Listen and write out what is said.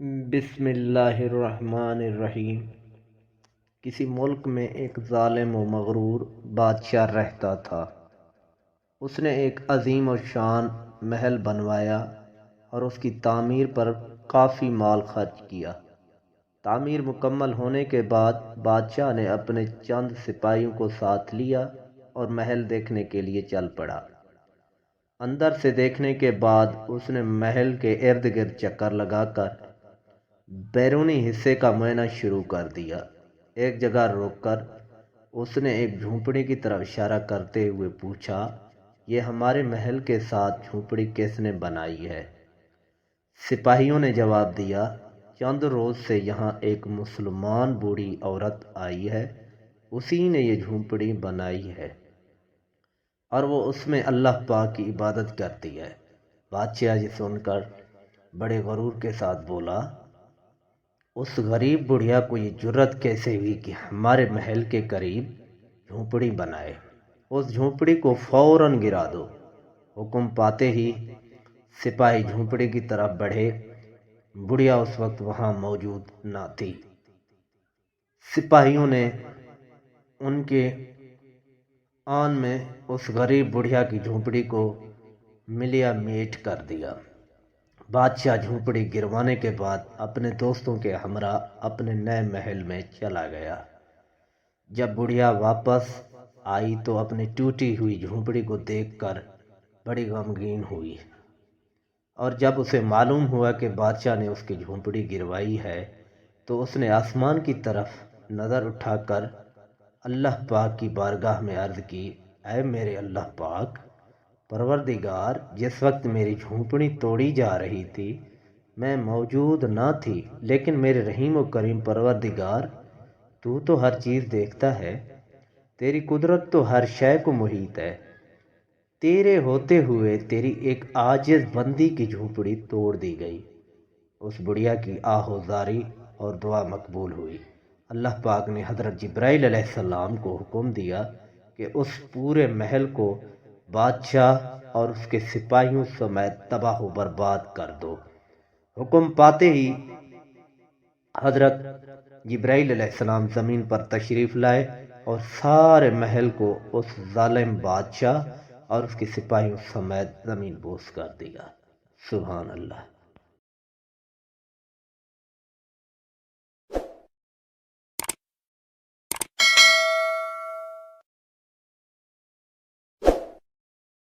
بسم اللہ الرحمن الرحیم۔ کسی ملک میں ایک ظالم و مغرور بادشاہ رہتا تھا۔ اس نے ایک عظیم و شان محل بنوایا اور اس کی تعمیر پر کافی مال خرچ کیا۔ تعمیر مکمل ہونے کے بعد بادشاہ نے اپنے چند سپاہیوں کو ساتھ لیا اور محل دیکھنے کے لیے چل پڑا۔ اندر سے دیکھنے کے بعد اس نے محل کے ارد گرد چکر لگا کر بیرونی حصے کا معائنہ شروع کر دیا۔ ایک جگہ روک کر اس نے ایک جھونپڑی کی طرف اشارہ کرتے ہوئے پوچھا، یہ ہمارے محل کے ساتھ جھونپڑی کس نے بنائی ہے؟ سپاہیوں نے جواب دیا، چند روز سے یہاں ایک مسلمان بوڑھی عورت آئی ہے، اسی نے یہ جھونپڑی بنائی ہے اور وہ اس میں اللہ پاک کی عبادت کرتی ہے۔ بادشاہ یہ سن کر بڑے غرور کے ساتھ بولا، اس غریب بڑھیا کو یہ جرت کیسے ہوئی کہ ہمارے محل کے قریب جھونپڑی بنائے؟ اس جھونپڑی کو فوراً گرا دو۔ حکم پاتے ہی سپاہی جھونپڑی کی طرف بڑھے۔ بڑھیا اس وقت وہاں موجود نہ تھی۔ سپاہیوں نے ان کے آن میں اس غریب بڑھیا کی جھونپڑی کو ملیا میٹ کر دیا۔ بادشاہ جھونپڑی گروانے کے بعد اپنے دوستوں کے ہمراہ اپنے نئے محل میں چلا گیا۔ جب بڑھیا واپس آئی تو اپنی ٹوٹی ہوئی جھونپڑی کو دیکھ کر بڑی غمگین ہوئی، اور جب اسے معلوم ہوا کہ بادشاہ نے اس کی جھونپڑی گروائی ہے تو اس نے آسمان کی طرف نظر اٹھا کر اللہ پاک کی بارگاہ میں عرض کی، اے میرے اللہ پاک، پروردگار، جس وقت میری جھونپڑی توڑی جا رہی تھی میں موجود نہ تھی، لیکن میرے رحیم و کریم پروردگار، تو ہر چیز دیکھتا ہے، تیری قدرت تو ہر شے کو محیط ہے، تیرے ہوتے ہوئے تیری ایک عاجز بندی کی جھونپڑی توڑ دی گئی۔ اس بڑھیا کی آہ و زاری اور دعا مقبول ہوئی۔ اللہ پاک نے حضرت جبرائیل علیہ السلام کو حکم دیا کہ اس پورے محل کو بادشاہ اور اس کے سپاہیوں سمیت تباہ و برباد کر دو۔ حکم پاتے ہی حضرت جبرائیل علیہ السلام زمین پر تشریف لائے اور سارے محل کو اس ظالم بادشاہ اور اس کے سپاہیوں سمیت زمین بوس کر دیا۔ سبحان اللہ۔